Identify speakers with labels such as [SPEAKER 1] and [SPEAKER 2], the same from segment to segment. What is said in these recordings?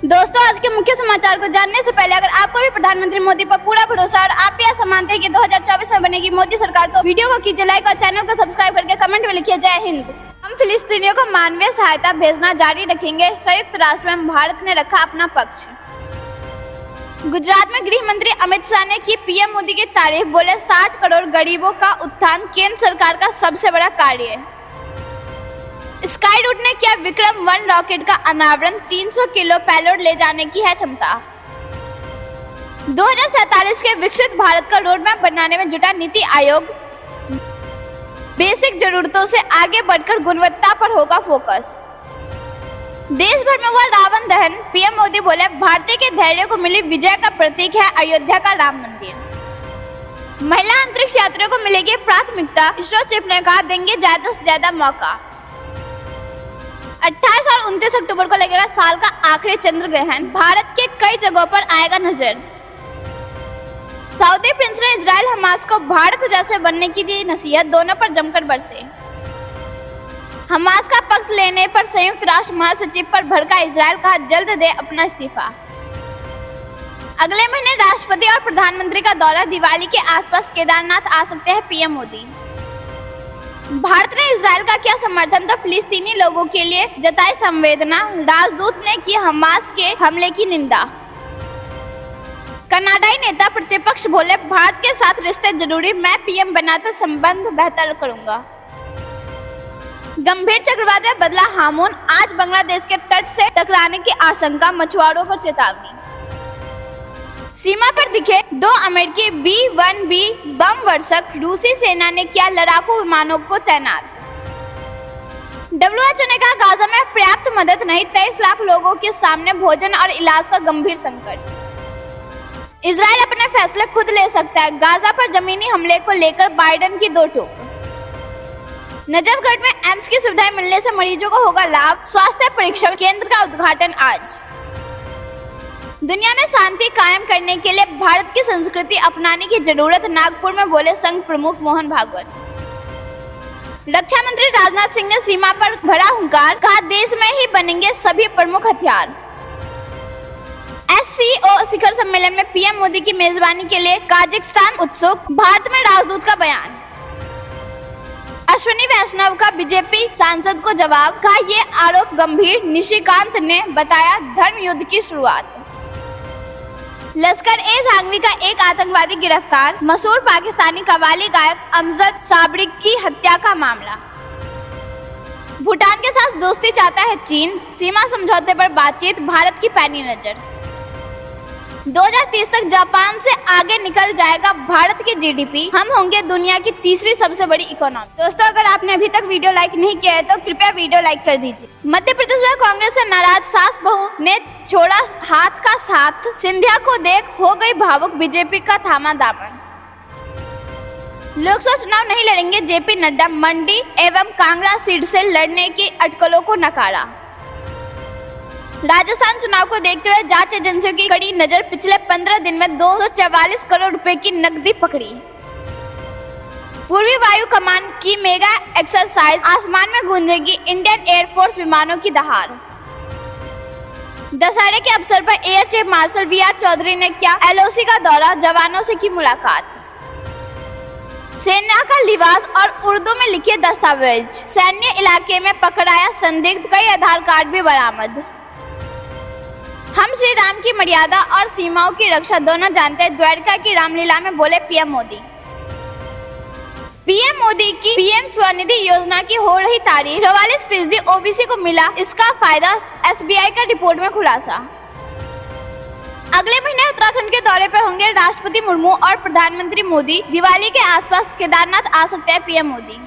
[SPEAKER 1] दोस्तों, आज के मुख्य समाचार को जानने से पहले अगर आपको भी प्रधानमंत्री मोदी पर पूरा भरोसा और आप भी ऐसा मानते हैं कि 2024 में बनेगी मोदी सरकार, तो वीडियो को कीजिए लाइक और चैनल को सब्सक्राइब करके कमेंट में लिखिए जय हिंद। हम फिलिस्तीनियों को मानवीय सहायता भेजना जारी रखेंगे, संयुक्त राष्ट्र में भारत ने रखा अपना पक्ष। गुजरात में गृह मंत्री अमित शाह ने की पीएम मोदी की तारीफ, बोले 60 करोड़ गरीबों का उत्थान केंद्र सरकार का सबसे बड़ा कार्य है। स्काई रूट ने किया विक्रम 1 रॉकेट का अनावरण, 300 किलो पेलोड ले जाने की है क्षमता। 2047 के विकसित भारत का रोड मैप बनाने में जुटा नीति आयोग, बेसिक जरूरतों से आगे बढ़कर गुणवत्ता पर होगा फोकस। देश भर में हुआ रावण दहन, पीएम मोदी बोले भारतीय के धैर्य को मिली विजय का प्रतीक है अयोध्या का राम मंदिर। महिला अंतरिक्ष यात्रियों को मिलेगी प्राथमिकता, इसरो चीफ ने कहा देंगे ज्यादा से ज्यादा मौका। 28 और 29 अक्टूबर को लगेगा साल का आखिरी चंद्र ग्रहण, भारत के कई जगहों पर आएगा नजर। सऊदी प्रिंस ने इजराइल हमास को भारत जैसे बनने की दी नसीहत, दोनों पर जमकर बरसे। हमास का पक्ष लेने पर संयुक्त राष्ट्र महासचिव पर भड़का इजराइल, कहा जल्द दे अपना इस्तीफा। अगले महीने राष्ट्रपति और प्रधानमंत्री का दौरा, दिवाली के आसपास केदारनाथ आ सकते हैं पीएम मोदी। भारत ने इजराइल का किया समर्थन तो फिलिस्तीनी लोगों के लिए जताई संवेदना, राजदूत ने की हमास के हमले की निंदा। कनाडाई नेता प्रतिपक्ष बोले भारत के साथ रिश्ते जरूरी, मैं पीएम बना तो संबंध बेहतर करूंगा। गंभीर चक्रवात में बदला हार्मोन, आज बांग्लादेश के तट से टकराने की आशंका, मछुआरों को चेतावनी। सीमा पर दिखे 2 अमेरिकी B-1B बम वर्षक, रूसी सेना ने किया लड़ाकू विमानों को तैनात। WHO ने कहा गाजा में पर्याप्त मदद नहीं, 23 लाख लोगों के सामने भोजन और इलाज का गंभीर संकट। इजराइल अपने फैसले खुद ले सकता है, गाजा पर जमीनी हमले को लेकर बाइडेन की 2 टोक। नजफगढ़ में एम्स की सुविधाएं मिलने से मरीजों को होगा लाभ, स्वास्थ्य परीक्षण केंद्र का उद्घाटन आज। दुनिया में शांति कायम करने के लिए भारत की संस्कृति अपनाने की जरूरत, नागपुर में बोले संघ प्रमुख मोहन भागवत। रक्षा मंत्री राजनाथ सिंह ने सीमा पर भरा हुंकार, कहा देश में ही बनेंगे सभी प्रमुख हथियार। SCO शिखर सम्मेलन में पीएम मोदी की मेजबानी के लिए काजाकिस्तान उत्सुक, भारत में राजदूत का बयान। अश्विनी वैष्णव का बीजेपी सांसद को जवाब, कहा ये आरोप गंभीर, निशिकांत ने बताया धर्म युद्ध की शुरुआत। लश्कर-ए-जंगवी का एक आतंकवादी गिरफ्तार, मशहूर पाकिस्तानी कव्वाली गायक अमजद साबरी की हत्या का मामला। भूटान के साथ दोस्ती चाहता है चीन, सीमा समझौते पर बातचीत, भारत की पैनी नजर। 2030 तक जापान से आगे निकल जाएगा भारत की जीडीपी, हम होंगे दुनिया की तीसरी सबसे बड़ी इकोनॉमी। दोस्तों, अगर आपने अभी तक वीडियो लाइक नहीं किया है तो कृपया वीडियो लाइक कर दीजिए। मध्य प्रदेश में कांग्रेस से नाराज सास बहू ने छोड़ा हाथ का साथ, सिंधिया को देख हो गई भावुक, बीजेपी का थामा दामन। लोकसभा चुनाव नहीं लड़ेंगे जेपी नड्डा, मंडी एवं कांगड़ा सीट से लड़ने की अटकलों को नकारा। राजस्थान चुनाव को देखते हुए जांच एजेंसियों की कड़ी नजर, पिछले 15 दिन में 244 करोड़ रुपए की नकदी पकड़ी। पूर्वी वायु कमान की मेगा एक्सरसाइज, आसमान में गूंजेगी इंडियन एयरफोर्स विमानों की दहाड़। दशहरे के अवसर पर air chief marshal VR Chaudhari ने किया LOC का दौरा, जवानों से की मुलाकात। सेना का लिबास और उर्दू में लिखे दस्तावेज, सैन्य इलाके में पकड़ाया संदिग्ध, कई आधार कार्ड भी बरामद। हम श्री राम की मर्यादा और सीमाओं की रक्षा दोनों जानते हैं, द्वारका की रामलीला में बोले पीएम मोदी। पीएम मोदी की पीएम स्वनिधि योजना की हो रही तारीफ, 44% OBC को मिला इसका फायदा, SBI का रिपोर्ट में खुलासा। अगले महीने उत्तराखंड के दौरे पर होंगे राष्ट्रपति मुर्मू और प्रधानमंत्री मोदी, दिवाली के आसपास केदारनाथ आ सकते हैं पीएम मोदी।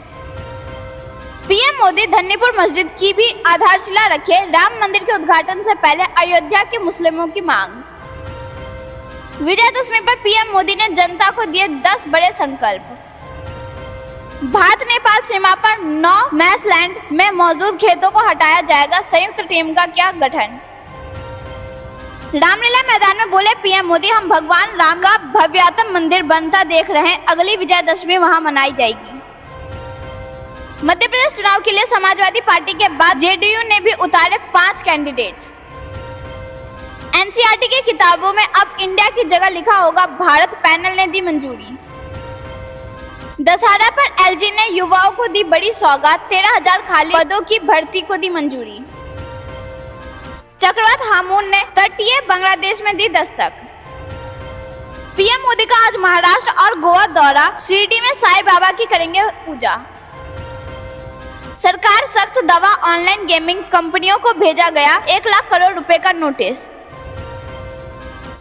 [SPEAKER 1] पीएम मोदी धन्नीपुर मस्जिद की भी आधारशिला रखे, राम मंदिर के उद्घाटन से पहले अयोध्या के मुस्लिमों की मांग। विजयदशमी पर पीएम मोदी ने जनता को दिए 10 बड़े संकल्प। भारत नेपाल सीमा पर 9 मैसलैंड में मौजूद खेतों को हटाया जाएगा, संयुक्त टीम का किया गठन। रामलीला मैदान में बोले पीएम मोदी, हम भगवान राम का भव्यतम मंदिर बनता देख रहे हैं, अगली विजयदशमी वहां मनाई जाएगी। मध्य प्रदेश चुनाव के लिए समाजवादी पार्टी के बाद जेडीयू ने भी उतारे 5 कैंडिडेट। एनसीईआरटी की किताबों में अब इंडिया की जगह लिखा होगा भारत, पैनल ने दी मंजूरी। दशहरा पर एलजी ने युवाओं को दी बड़ी सौगात, 13,000 खाली पदों की भर्ती को दी मंजूरी। चक्रवात हामून ने तटीय बांग्लादेश में दी दस्तक। पीएम मोदी का आज महाराष्ट्र और गोवा दौरा, शिरडी में साईं बाबा की करेंगे पूजा। सरकार सख्त दवा, ऑनलाइन गेमिंग कंपनियों को भेजा गया 1 लाख करोड़ रुपए का नोटिस।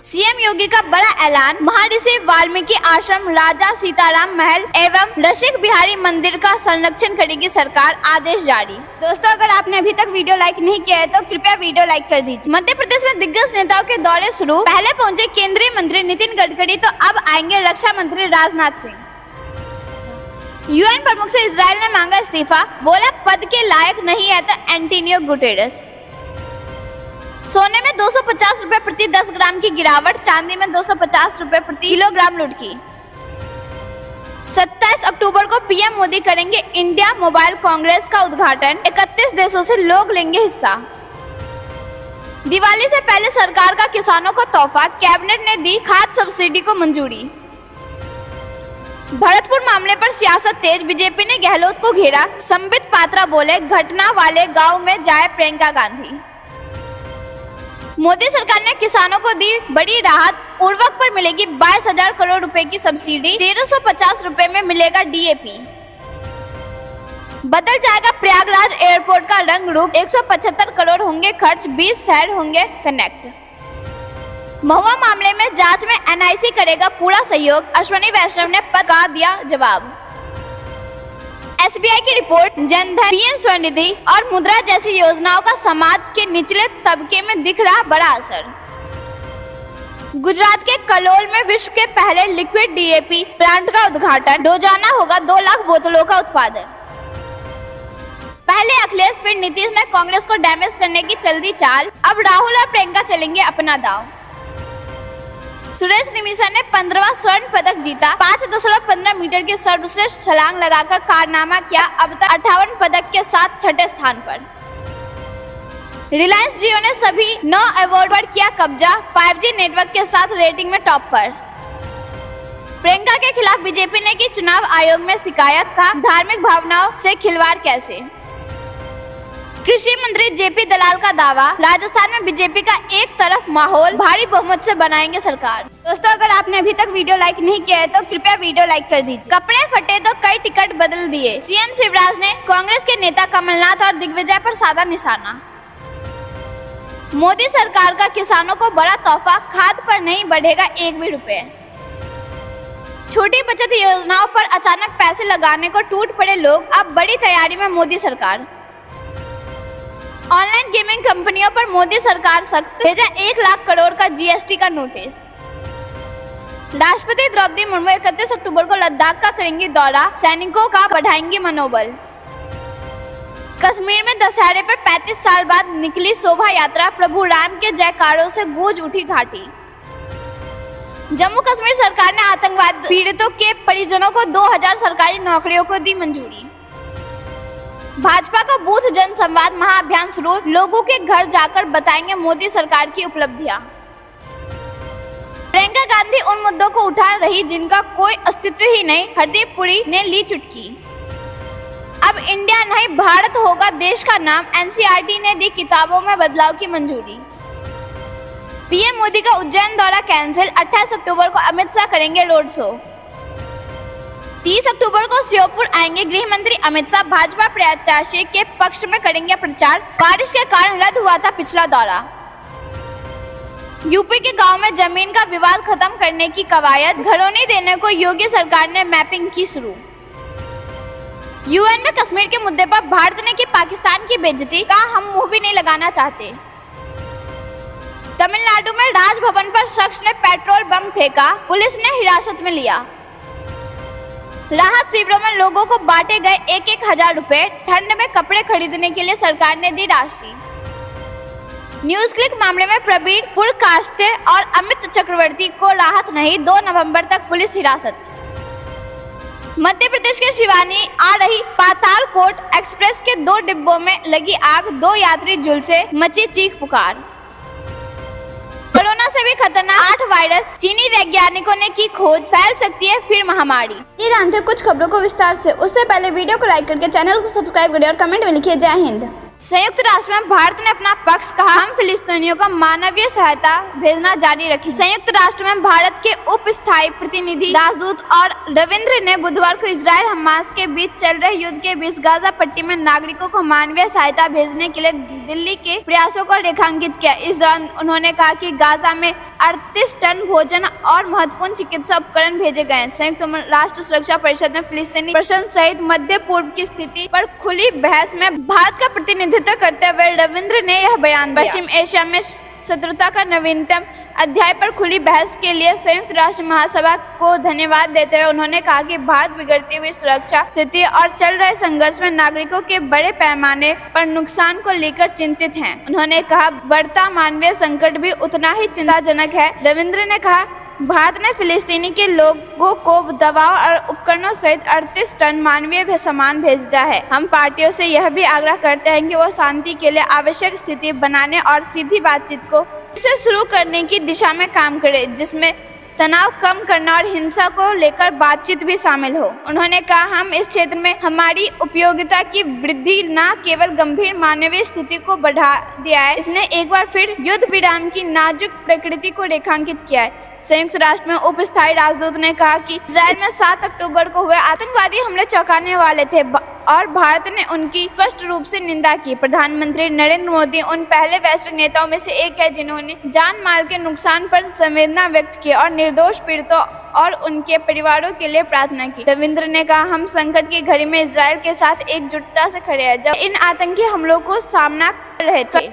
[SPEAKER 1] सीएम योगी का बड़ा ऐलान, महर्षि वाल्मीकि आश्रम, राजा सीताराम महल एवं रसिक बिहारी मंदिर का संरक्षण करेगी सरकार, आदेश जारी। दोस्तों, अगर आपने अभी तक वीडियो लाइक नहीं किया है तो कृपया वीडियो लाइक कर दीजिए। मध्य प्रदेश में दिग्गज नेताओं के दौरे शुरू, पहले पहुंचे केंद्रीय मंत्री नितिन गडकरी तो अब आएंगे रक्षा मंत्री राजनाथ सिंह। यूएन प्रमुख से इजराइल ने मांगा इस्तीफा, बोला पद के लायक नहीं है तो एंटोनियो गुटेरेस। सोने में 250 रुपए प्रति 10 ग्राम की गिरावट, चांदी में 250 रुपए प्रति किलोग्राम लुढ़की। 27 अक्टूबर को पीएम मोदी करेंगे इंडिया मोबाइल कांग्रेस का उद्घाटन, 31 देशों से लोग लेंगे हिस्सा। दिवाली से पहले सरकार का किसानों को तोहफा, कैबिनेट ने दी खाद सब्सिडी को मंजूरी। भरतपुर मामले पर सियासत तेज, बीजेपी ने गहलोत को घेरा, संबित पात्रा बोले घटना वाले गांव में जाए प्रियंका गांधी। मोदी सरकार ने किसानों को दी बड़ी राहत, उर्वरक पर मिलेगी 22,000 करोड़ रुपए की सब्सिडी, 1350 रुपए में मिलेगा डीएपी। बदल जाएगा प्रयागराज एयरपोर्ट का रंग रूप, 175 करोड़ होंगे खर्च, 20 शहर होंगे कनेक्ट। महुआ मामले में जांच में एनआईसी करेगा पूरा सहयोग, अश्विनी वैष्णव ने पका दिया जवाब। एसबीआई की रिपोर्ट, जनधन, पीएम स्वनिधि और मुद्रा जैसी योजनाओं का समाज के निचले तबके में दिख रहा बड़ा असर। गुजरात के कलोल में विश्व के पहले लिक्विड डीएपी प्लांट का उद्घाटन, रोजाना होगा 2 लाख बोतलों का उत्पादन। पहले अखिलेश फिर नीतीश ने कांग्रेस को डैमेज करने की चल दी चाल, अब राहुल और प्रियंका चलेंगे अपना दांव। सुरेश निमिषा ने 15वां स्वर्ण पदक जीता, 5.15 मीटर की सर्वश्रेष्ठ छलांग लगाकर कारनामा किया, अब तक 58 पदक के साथ 6ठे स्थान पर। रिलायंस जियो ने सभी 9 अवार्ड पर किया कब्जा, 5G नेटवर्क के साथ रेटिंग में टॉप पर। प्रियंका के खिलाफ बीजेपी ने की चुनाव आयोग में शिकायत, का धार्मिक भावनाओं से खिलवाड़ कैसे। कृषि मंत्री जेपी दलाल का दावा, राजस्थान में बीजेपी का एक तरफ माहौल, भारी बहुमत से बनाएंगे सरकार। दोस्तों, अगर आपने अभी तक वीडियो लाइक नहीं किया है तो कृपया वीडियो लाइक कर दीजिए। कपड़े फटे तो कई टिकट बदल दिए, सीएम शिवराज ने कांग्रेस के नेता कमलनाथ और दिग्विजय पर साधा निशाना। मोदी सरकार का किसानों को बड़ा तोहफा, खाद पर नहीं बढ़ेगा 1 भी रुपए। छोटी बचत योजनाओं पर अचानक पैसे लगाने को टूट पड़े लोग, अब बड़ी तैयारी में मोदी सरकार। ऑनलाइन गेमिंग कंपनियों पर मोदी सरकार सख्त, भेजा 1 लाख करोड़ का जीएसटी का नोटिस। राष्ट्रपति द्रौपदी मुर्मू 31 अक्टूबर को लद्दाख का करेंगी दौरा, सैनिकों का बढ़ाएंगी मनोबल। कश्मीर में दशहरे पर 35 साल बाद निकली शोभा यात्रा, प्रभु राम के जयकारों से गूंज उठी घाटी। जम्मू कश्मीर सरकार ने आतंकवाद पीड़ितों के परिजनों को 2000 सरकारी नौकरियों को दी मंजूरी। भाजपा का बूथ जनसंवाद महाअभियान शुरू, लोगों के घर जाकर बताएंगे मोदी सरकार की उपलब्धियां। प्रियंका गांधी उन मुद्दों को उठा रही जिनका कोई अस्तित्व ही नहीं, हरदीप पुरी ने ली चुटकी। अब इंडिया नहीं भारत होगा देश का नाम, एनसीईआरटी ने दी किताबों में बदलाव की मंजूरी। पीएम मोदी का उज्जैन दौरा कैंसिल, 28 अक्टूबर को अमित शाह करेंगे रोड शो। 30 अक्टूबर को श्योपुर आएंगे गृह मंत्री अमित शाह, भाजपा प्रत्याशी के पक्ष में करेंगे प्रचार, बारिश के कारण रद्द हुआ था पिछला दौरा। यूपी के गांव में जमीन का विवाद खत्म करने की कवायद, घरौनी देने को योगी सरकार ने मैपिंग की शुरू। यूएन में कश्मीर के मुद्दे पर भारत ने की पाकिस्तान की बेइज्जती, का हम मुंह भी नहीं लगाना चाहते। तमिलनाडु में राजभवन पर शख्स ने पेट्रोल बम फेंका, पुलिस ने हिरासत में लिया। राहत शिविरों में लोगों को बांटे गए 1-1 हजार रुपए, ठंड में कपड़े खरीदने के लिए सरकार ने दी राशि। न्यूज क्लिक मामले में प्रवीण पुरकाश्ते और अमित चक्रवर्ती को राहत नहीं, 2 नवंबर तक पुलिस हिरासत। मध्य प्रदेश के शिवानी आ रही पातालकोट एक्सप्रेस के 2 डिब्बों में लगी आग, 2 यात्री झुलसे, मची चीख पुकार। के खतरनाक 8 वायरस, चीनी वैज्ञानिकों ने की खोज, फैल सकती है फिर महामारी। ये जानते हैं कुछ खबरों को विस्तार से। उससे पहले वीडियो को लाइक करके चैनल को सब्सक्राइब करें और कमेंट में लिखिए जय हिंद। संयुक्त राष्ट्र में भारत ने अपना पक्ष कहा, हम फिलिस्तीनियों को मानवीय सहायता भेजना जारी रखी। संयुक्त राष्ट्र में भारत के उप स्थायी प्रतिनिधि राजदूत और रविंद्र ने बुधवार को इजराइल हमास के बीच चल रहे युद्ध के बीच गाजा पट्टी में नागरिकों को मानवीय सहायता भेजने के लिए दिल्ली के प्रयासों को रेखांकित किया। इस दौरान उन्होंने कहा कि गाजा में 38 टन भोजन और महत्वपूर्ण चिकित्सा उपकरण भेजे गए हैं। संयुक्त राष्ट्र सुरक्षा परिषद में फिलिस्तीनी प्रश्न सहित मध्य पूर्व की स्थिति पर खुली बहस में भारत का प्रतिनिधित्व करते हुए रविंद्र ने यह बयान दिया। पश्चिम एशिया में शत्रुता का नवीनतम अध्याय पर खुली बहस के लिए संयुक्त राष्ट्र महासभा को धन्यवाद देते हुए उन्होंने कहा कि भारत बिगड़ती हुई सुरक्षा स्थिति और चल रहे संघर्ष में नागरिकों के बड़े पैमाने पर नुकसान को लेकर चिंतित हैं। उन्होंने कहा, बढ़ता मानवीय संकट भी उतना ही चिंताजनक है। रविंद्र ने कहा, भारत ने फिलिस्तीनी के लोगों को दवाओं और उपकरणों सहित 38 टन मानवीय सामान भेजा है। हम पार्टियों से यह भी आग्रह करते हैं कि वो शांति के लिए आवश्यक स्थिति बनाने और सीधी बातचीत को इसे शुरू करने की दिशा में काम करें, जिसमें तनाव कम करना और हिंसा को लेकर बातचीत भी शामिल हो। उन्होंने कहा, हम इस क्षेत्र में हमारी उपयोगिता की वृद्धि न केवल गंभीर मानवीय स्थिति को बढ़ा दिया है, इसने एक बार फिर युद्ध विराम की नाजुक प्रकृति को रेखांकित किया है। संयुक्त राष्ट्र में उप स्थायी राजदूत ने कहा कि इजराइल में 7 अक्टूबर को हुए आतंकवादी हमले चौंकाने वाले थे और भारत ने उनकी स्पष्ट रूप से निंदा की। प्रधानमंत्री नरेंद्र मोदी उन पहले वैश्विक नेताओं में से एक है जिन्होंने जान माल के नुकसान पर संवेदना व्यक्त की और निर्दोष पीड़ितों और उनके परिवारों के लिए प्रार्थना की। रविंद्र ने कहा, हम संकट की घड़ी में इजराइल के साथ एकजुटता से खड़े हैं जब इन आतंकी हमलों को सामना कर रहे थे।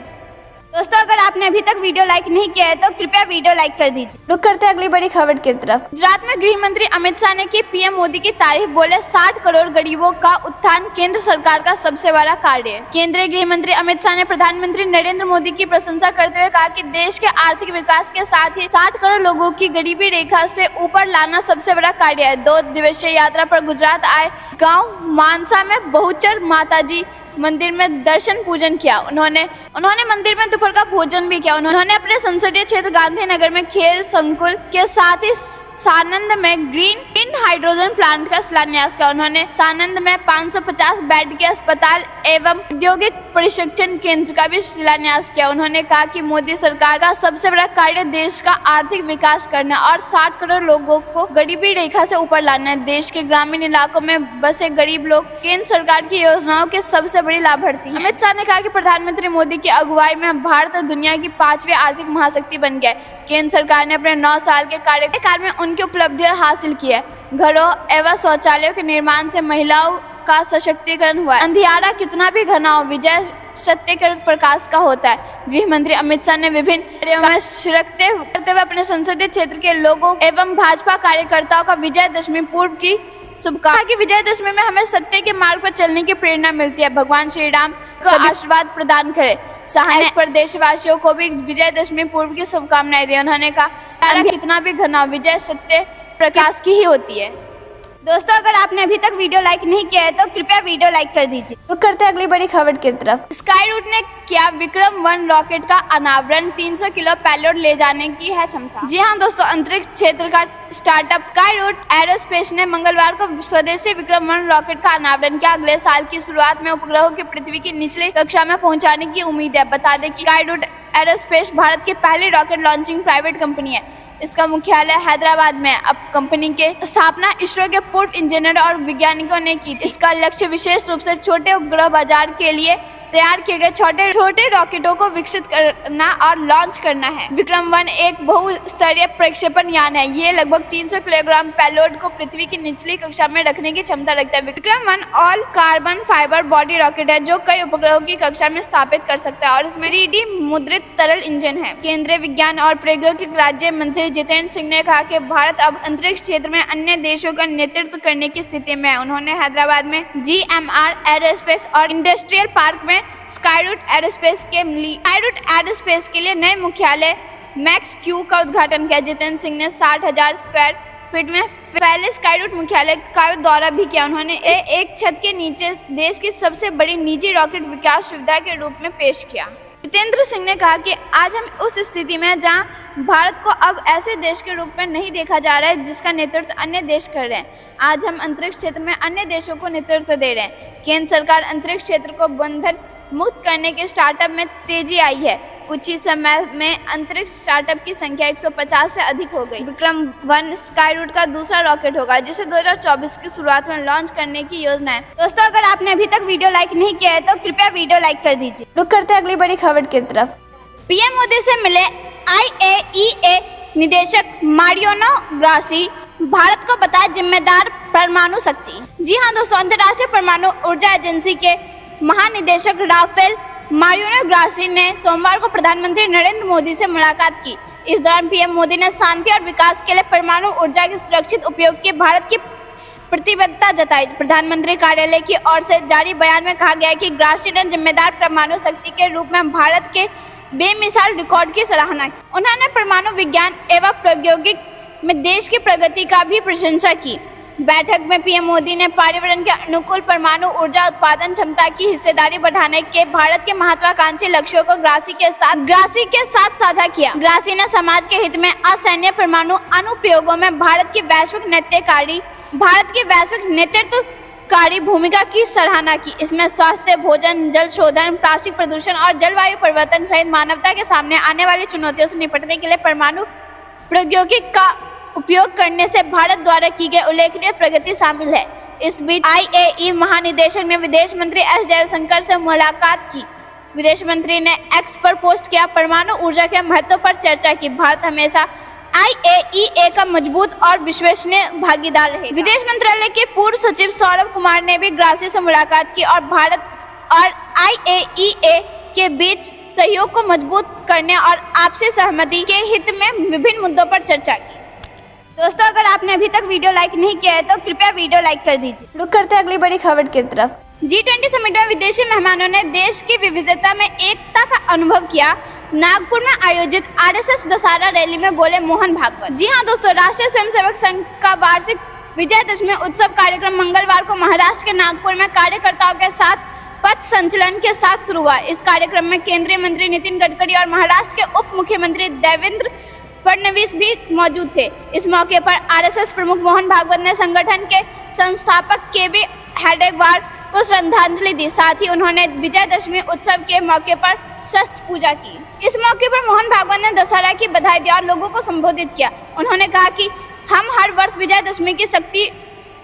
[SPEAKER 1] दोस्तों, अगर आपने अभी तक वीडियो लाइक नहीं किया है तो कृपया वीडियो लाइक कर दीजिए। रुक करते हैं अगली बड़ी खबर की तरफ। गुजरात में गृह मंत्री अमित शाह ने की पीएम मोदी की तारीफ, बोले 60 करोड़ गरीबों का उत्थान केंद्र सरकार का सबसे बड़ा कार्य है। केंद्रीय गृह मंत्री अमित शाह ने प्रधानमंत्री नरेंद्र मोदी की प्रशंसा करते हुए कहा कि देश के आर्थिक विकास के साथ ही 60 करोड़ लोगों की गरीबी रेखा से ऊपर लाना सबसे बड़ा कार्य है। 2 दिवसीय यात्रा पर गुजरात आए गाँव मानसा में बहुचर माताजी मंदिर में दर्शन पूजन किया। उन्होंने मंदिर में दोपहर का भोजन भी किया। उन्होंने अपने संसदीय क्षेत्र गांधीनगर में खेल संकुल के साथ ही सानंद में ग्रीन हाइड्रोजन प्लांट का शिलान्यास किया। उन्होंने सानंद में 550 बेड के अस्पताल एवं औद्योगिक प्रशिक्षण केंद्र का भी शिलान्यास किया। उन्होंने कहा कि मोदी सरकार का सबसे बड़ा कार्य देश का आर्थिक विकास करना और 60 करोड़ लोगों को गरीबी रेखा से ऊपर लाना है। देश के ग्रामीण इलाकों में बसे गरीब लोग केंद्र सरकार की योजनाओं के सबसे बड़ी लाभार्थी हैं। अमित शाह ने कहा कि प्रधानमंत्री मोदी की अगुवाई में भारत दुनिया की 5वीं आर्थिक महाशक्ति बन गया है। केंद्र सरकार ने अपने 9 साल के कार्यकाल में उनकी उपलब्धियां हासिल की है। घरों एवं शौचालयों के निर्माण से महिलाओं का सशक्तिकरण हुआ है। अंधियारा कितना भी घना हो, विजय सत्य के प्रकाश का होता है। गृह मंत्री अमित शाह ने विभिन्न कार्यों में शिरकत करते हुए अपने संसदीय क्षेत्र के लोगों एवं भाजपा कार्यकर्ताओं का विजयदशमी पूर्व की शुभकामनाएं की। विजयदशमी में हमें सत्य के मार्ग पर चलने की प्रेरणा मिलती है। भगवान श्री राम को आशीर्वाद प्रदान करे। शाह ने प्रदेशवासियों को भी विजयदशमी पूर्व की शुभकामनाएं दी। उन्होंने कहा, कितना भी घना विजय सत्य प्रकाश की ही होती है। दोस्तों, अगर आपने अभी तक वीडियो लाइक नहीं किया है तो कृपया वीडियो लाइक कर दीजिए। रुक करते हैं अगली बड़ी खबर की तरफ। स्काईरूट ने किया विक्रम-1 रॉकेट का अनावरण, 300 किलो पेलोड ले जाने की है क्षमता। जी हाँ दोस्तों, अंतरिक्ष क्षेत्र का स्टार्टअप स्काईरूट एरोस्पेस ने मंगलवार को स्वदेशी विक्रम-1 रॉकेट का अनावरण किया। अगले साल की शुरुआत में उपग्रहों की पृथ्वी की निचली कक्षा में पहुंचाने की उम्मीद है। बता दें कि स्काईरूट एरोस्पेस भारत की पहली रॉकेट लॉन्चिंग प्राइवेट कंपनी है। इसका मुख्यालय हैदराबाद में। अब कंपनी के स्थापना इसरो के पूर्व इंजीनियर और वैज्ञानिकों ने की थी। इसका लक्ष्य विशेष रूप से छोटे उपग्रह बाजार के लिए तैयार किए गए छोटे रॉकेटों को विकसित करना और लॉन्च करना है। विक्रम-1 एक बहुस्तरीय प्रक्षेपण यान है। ये लगभग 300 किलोग्राम पेलोड को पृथ्वी की निचली कक्षा में रखने की क्षमता रखता है। Vikram all carbon fibre body rocket है जो कई उपग्रहों की कक्षा में स्थापित कर सकता है और इसमें 3D मुद्रित तरल इंजन है। केंद्रीय विज्ञान और प्रौद्योगिकी राज्य मंत्री जितेंद्र सिंह ने कहा कि भारत अब अंतरिक्ष क्षेत्र में अन्य देशों का नेतृत्व करने की स्थिति में है। उन्होंने हैदराबाद में GMR एरोस्पेस और इंडस्ट्रियल पार्क में स्काईरूट एरोस्पेस के लिए नए मुख्यालय मैक्स-क्यू का उद्घाटन किया। जितेंद्र सिंह ने 60,000 स्क्वायर फीट में फैले स्काईरूट मुख्यालय का दौरा भी किया। उन्होंने एक छत के नीचे देश की सबसे बड़ी निजी रॉकेट विकास सुविधा के रूप में पेश किया। जितेंद्र सिंह ने कहा कि आज हम उस स्थिति में जहां भारत को अब ऐसे देश के रूप में नहीं देखा जा रहा है जिसका नेतृत्व अन्य देश कर रहे हैं। आज हम अंतरिक्ष क्षेत्र में अन्य देशों को नेतृत्व दे रहे हैं। केंद्र सरकार अंतरिक्ष क्षेत्र को बंधन मुक्त करने के स्टार्टअप में तेजी आई है। कुछ ही समय में अंतरिक्ष स्टार्टअप की संख्या 150 से अधिक हो गई। विक्रम 1 स्काईरूट का दूसरा रॉकेट होगा जिसे 2024 की शुरुआत में लॉन्च करने की योजना है। दोस्तों, अगर आपने अभी तक वीडियो लाइक नहीं किया है तो कृपया वीडियो लाइक कर दीजिए। रुक करते हैं अगली बड़ी खबर की तरफ। पीएम मोदी से मिले IAEA निदेशक मारियानो ग्रासी, भारत को बताया जिम्मेदार परमाणु शक्ति। जी हाँ दोस्तों, अंतर्राष्ट्रीय परमाणु ऊर्जा एजेंसी के महानिदेशक राफेल मारियानो ग्रासी ने सोमवार को प्रधानमंत्री नरेंद्र मोदी से मुलाकात की। इस दौरान पीएम मोदी ने शांति और विकास के लिए परमाणु ऊर्जा के सुरक्षित उपयोग की भारत की प्रतिबद्धता जताई। प्रधानमंत्री कार्यालय की ओर से जारी बयान में कहा गया कि ग्रासी ने जिम्मेदार परमाणु शक्ति के रूप में भारत के बेमिसाल रिकॉर्ड की सराहना की। उन्होंने परमाणु विज्ञान एवं प्रौद्योगिकी में देश की प्रगति का भी प्रशंसा की। बैठक में पीएम मोदी ने पर्यावरण के अनुकूल परमाणु ऊर्जा उत्पादन क्षमता की हिस्सेदारी बढ़ाने के भारत के महत्वाकांक्षी लक्ष्यों को ग्रासी के साथ साझा किया। ग्रासी ने समाज के हित में असैन्य परमाणु अनुप्रयोगों में भारत की वैश्विक नेतृत्वकारी भूमिका की सराहना की। इसमें स्वास्थ्य, भोजन, जल शोधन, प्लास्टिक प्रदूषण और जलवायु परिवर्तन सहित मानवता के सामने आने वाली चुनौतियों से निपटने के लिए परमाणु प्रौद्योगिकी का उपयोग करने से भारत द्वारा की गई उल्लेखनीय प्रगति शामिल है। इस बीच IAEA महानिदेशक ने विदेश मंत्री S जयशंकर से मुलाकात की। विदेश मंत्री ने X पर पोस्ट किया, परमाणु ऊर्जा के महत्व पर चर्चा की। भारत हमेशा IAEA का मजबूत और विश्वसनीय भागीदार रहे। विदेश मंत्रालय के पूर्व सचिव सौरभ कुमार ने भी ग्रासी से मुलाकात की और भारत और IAEA के बीच सहयोग को मजबूत करने और आपसी सहमति के हित में विभिन्न मुद्दों पर चर्चा की। दोस्तों, अगर आपने अभी तक वीडियो लाइक नहीं किया है तो कृपया वीडियो लाइक कर दीजिए। रुक करते हैं अगली बड़ी खबर की तरफ। G20 समिट में विदेशी मेहमानों ने देश की विविधता में एकता का अनुभव किया। नागपुर में आयोजित RSS दशहरा रैली में बोले मोहन भागवत। जी हाँ दोस्तों, राष्ट्रीय स्वयंसेवक संघ का वार्षिक विजयदशमी उत्सव कार्यक्रम मंगलवार को महाराष्ट्र के नागपुर में कार्यकर्ताओं के साथ पथ संचलन के साथ शुरू हुआ। इस कार्यक्रम में केंद्रीय मंत्री नितिन गडकरी और महाराष्ट्र के उप मुख्यमंत्री देवेंद्र फडणवीस भी मौजूद थे। इस मौके पर RSS प्रमुख मोहन भागवत ने संगठन के संस्थापक KB हेडगेवार को श्रद्धांजलि दी। साथ ही उन्होंने विजयदशमी उत्सव के मौके पर शस्त्र पूजा की। इस मौके पर मोहन भागवत ने दशहरा की बधाई दी और लोगों को संबोधित किया। उन्होंने कहा कि हम हर वर्ष विजयदशमी की शक्ति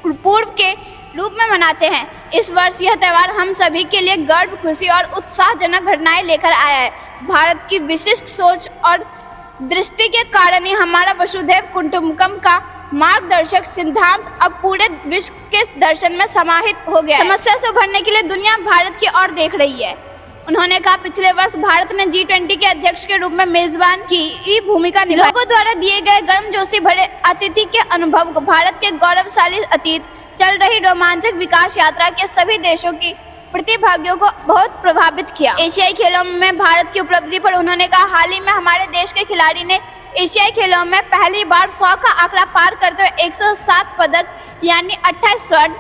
[SPEAKER 1] पूर्व के रूप में मनाते हैं। इस वर्ष यह त्यौहार हम सभी के लिए गर्व, खुशी और उत्साहजनक घटनाएं लेकर आया है। भारत की विशिष्ट सोच और दृष्टि के कारण ही हमारा वसुधैव कुटुंबकम का मार्गदर्शक सिद्धांत अब पूरे विश्व के दर्शन में समाहित हो गया है। समस्या से उभरने के लिए दुनिया भारत की ओर देख रही है। उन्होंने कहा, पिछले वर्ष भारत ने G20 के अध्यक्ष के रूप में मेजबान की भूमिका निभाई। लोगों द्वारा दिए गए गर्मजोशी भरे अतिथि के अनुभव को, भारत के गौरवशाली अतीत, चल रही रोमांचक विकास यात्रा के सभी देशों की प्रतिभागियों को बहुत प्रभावित किया। एशियाई खेलों में भारत की उपलब्धि पर उन्होंने कहा, हाल ही में हमारे देश के खिलाड़ी ने एशियाई खेलों में पहली बार 100 का आंकड़ा पार करते हुए 107 पदक यानी 28 स्वर्ण,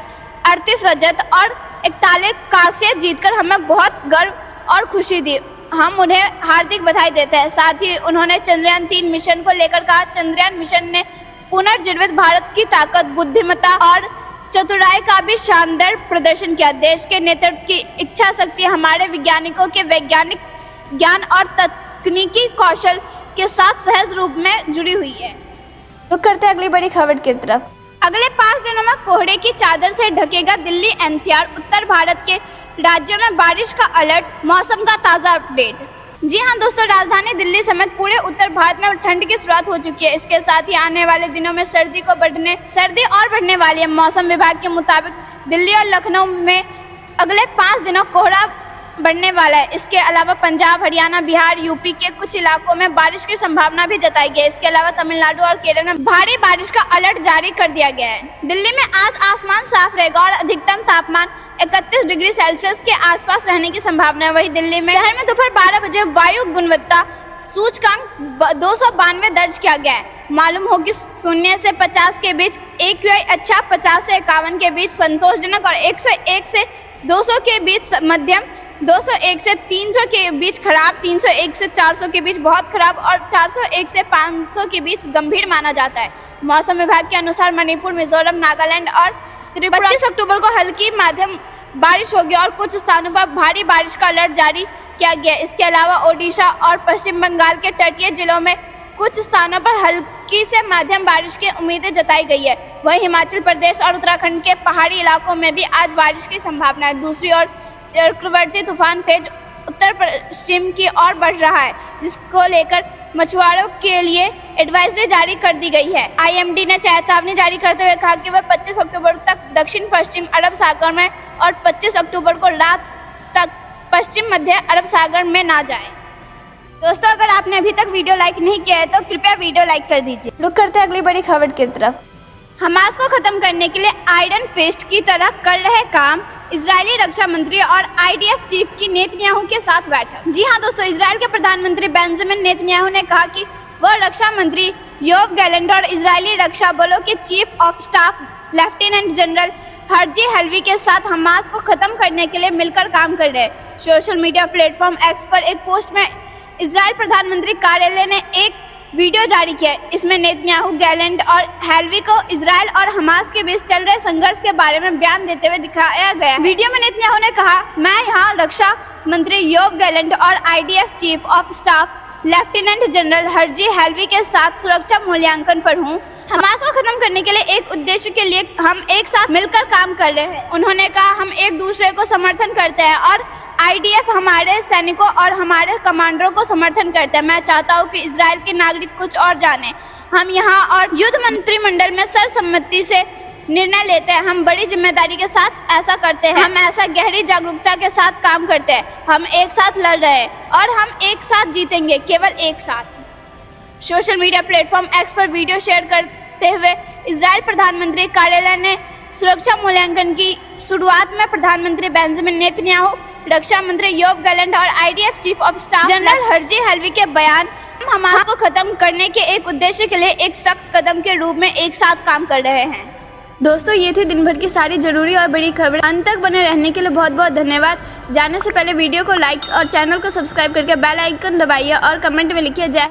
[SPEAKER 1] 38 रजत और 41 कांस्य जीतकर हमें बहुत गर्व और खुशी दी। हम उन्हें हार्दिक बधाई देते हैं। साथ ही उन्होंने चंद्रयान 3 मिशन को लेकर कहा, चंद्रयान मिशन ने पुनर्जीवित भारत की ताकत, बुद्धिमत्ता और चतुराई का भी शानदार प्रदर्शन किया। देश के नेतृत्व की इच्छा शक्ति हमारे वैज्ञानिकों के वैज्ञानिक ज्ञान और तकनीकी कौशल के साथ सहज रूप में जुड़ी हुई है। रुक करते हैं अगली बड़ी खबर की तरफ। अगले 5 दिनों में कोहरे की चादर से ढकेगा दिल्ली NCR, उत्तर भारत के राज्यों में बारिश का अलर्ट, मौसम का ताज़ा अपडेट। जी हाँ दोस्तों, राजधानी दिल्ली समेत पूरे उत्तर भारत में ठंड की शुरुआत हो चुकी है। इसके साथ ही आने वाले दिनों में सर्दी और बढ़ने वाली है। मौसम विभाग के मुताबिक दिल्ली और लखनऊ में अगले 5 दिनों कोहरा बढ़ने वाला है। इसके अलावा पंजाब, हरियाणा, बिहार, यूपी के कुछ इलाकों में बारिश की संभावना भी जताई गई है। इसके अलावा तमिलनाडु और केरल में भारी बारिश का अलर्ट जारी कर दिया गया है। दिल्ली में आज आसमान साफ रहेगा और अधिकतम तापमान 31 डिग्री सेल्सियस के आसपास रहने की संभावना है। वहीं दिल्ली में शहर में दोपहर 12 बजे वायु गुणवत्ता सूचकांक 292 दर्ज किया गया है। मालूम हो कि 0 से 50 के बीच AQI अच्छा, 50 से 51 के बीच संतोषजनक और 101 से 200 के बीच मध्यम 201 से 300 के बीच खराब, 301 से 400 के बीच बहुत खराब और 401 से 500 के बीच गंभीर माना जाता है। मौसम विभाग के अनुसार मणिपुर, मिजोरम, नागालैंड और त्रिपुरा 25 अक्टूबर को हल्की माध्यम बारिश होगी और कुछ स्थानों पर भारी बारिश का अलर्ट जारी किया गया। इसके अलावा ओडिशा और पश्चिम बंगाल के तटीय जिलों में कुछ स्थानों पर हल्की से मध्यम बारिश की उम्मीदें जताई गई है। वहीं हिमाचल प्रदेश और उत्तराखंड के पहाड़ी इलाकों में भी आज बारिश की संभावना है। दूसरी ओर चक्रवाती तूफान तेज उत्तर पश्चिम की ओर बढ़ रहा है, जिसको लेकर मछुआरों के लिए एडवाइजरी जारी कर दी गई है। आईएमडी ने चेतावनी जारी करते हुए कहा कि वह 25 अक्टूबर तक दक्षिण पश्चिम अरब सागर में और 25 अक्टूबर को रात तक पश्चिम मध्य अरब सागर में ना जाए। दोस्तों, अगर आपने अभी तक वीडियो लाइक नहीं किया है तो कृपया वीडियो लाइक कर दीजिए। रुक करते हैं अगली बड़ी खबर की तरफ। हमास को खत्म करने के लिए आयरन फिस्ट की तरह कर रहे काम, इजरायली रक्षा मंत्री और आईडीएफ चीफ की नेतन्याहू के साथ बैठक। जी हाँ दोस्तों, इजरायल के प्रधानमंत्री बेंजामिन नेतन्याहू ने कहा कि वह रक्षा मंत्री योव गैलेंट और इजरायली रक्षा बलों के chief of staff lieutenant general Herzi Halevi के साथ हमास को खत्म करने के लिए मिलकर काम कर रहे हैं। सोशल मीडिया प्लेटफॉर्म एक्स पर एक पोस्ट में इजरायल प्रधानमंत्री कार्यालय ने एक वीडियो जारी किया। इसमें नेतन्याहू, गैलेंट और हेलवी को इजरायल और हमास के बीच चल रहे संघर्ष के बारे में बयान देते हुए दिखाया गया। वीडियो में नेतन्याहू ने कहा, मैं यहाँ रक्षा मंत्री योव गैलेंट और IDF chief of staff lieutenant general Herzi Halevi के साथ सुरक्षा मूल्यांकन पर हूँ। हमास को खत्म करने के लिए एक उद्देश्य के लिए हम एक साथ मिलकर काम कर रहे हैं। उन्होंने कहा, हम एक दूसरे को समर्थन करते हैं और आईडीएफ हमारे सैनिकों और हमारे कमांडरों को समर्थन करते हैं। मैं चाहता हूं कि इजरायल के नागरिक कुछ और जानें। हम यहां और युद्ध मंत्रिमंडल में सर्वसम्मति से निर्णय लेते हैं। हम बड़ी जिम्मेदारी के साथ ऐसा करते हैं। हम ऐसा गहरी जागरूकता के साथ काम करते हैं। हम एक साथ लड़ रहे हैं और हम एक साथ जीतेंगे, केवल एक साथ। सोशल मीडिया प्लेटफॉर्म एक्स पर वीडियो शेयर करते हुए इजरायल प्रधानमंत्री कार्यालय ने सुरक्षा मूल्यांकन की शुरुआत में प्रधानमंत्री बेंजामिन नेतन्याहू, रक्षा मंत्री योव गैलेंट और IDF chief of staff general Herzi Halevi के बयान, हम हमास को खत्म करने के एक उद्देश्य के लिए एक सख्त कदम के रूप में एक साथ काम कर रहे हैं। दोस्तों, ये थी दिन भर की सारी जरूरी और बड़ी खबर। अंत तक बने रहने के लिए बहुत बहुत धन्यवाद। जाने से पहले वीडियो को लाइक और चैनल को सब्सक्राइब करके बेल आइकन दबाइए और कमेंट में लिखिए जय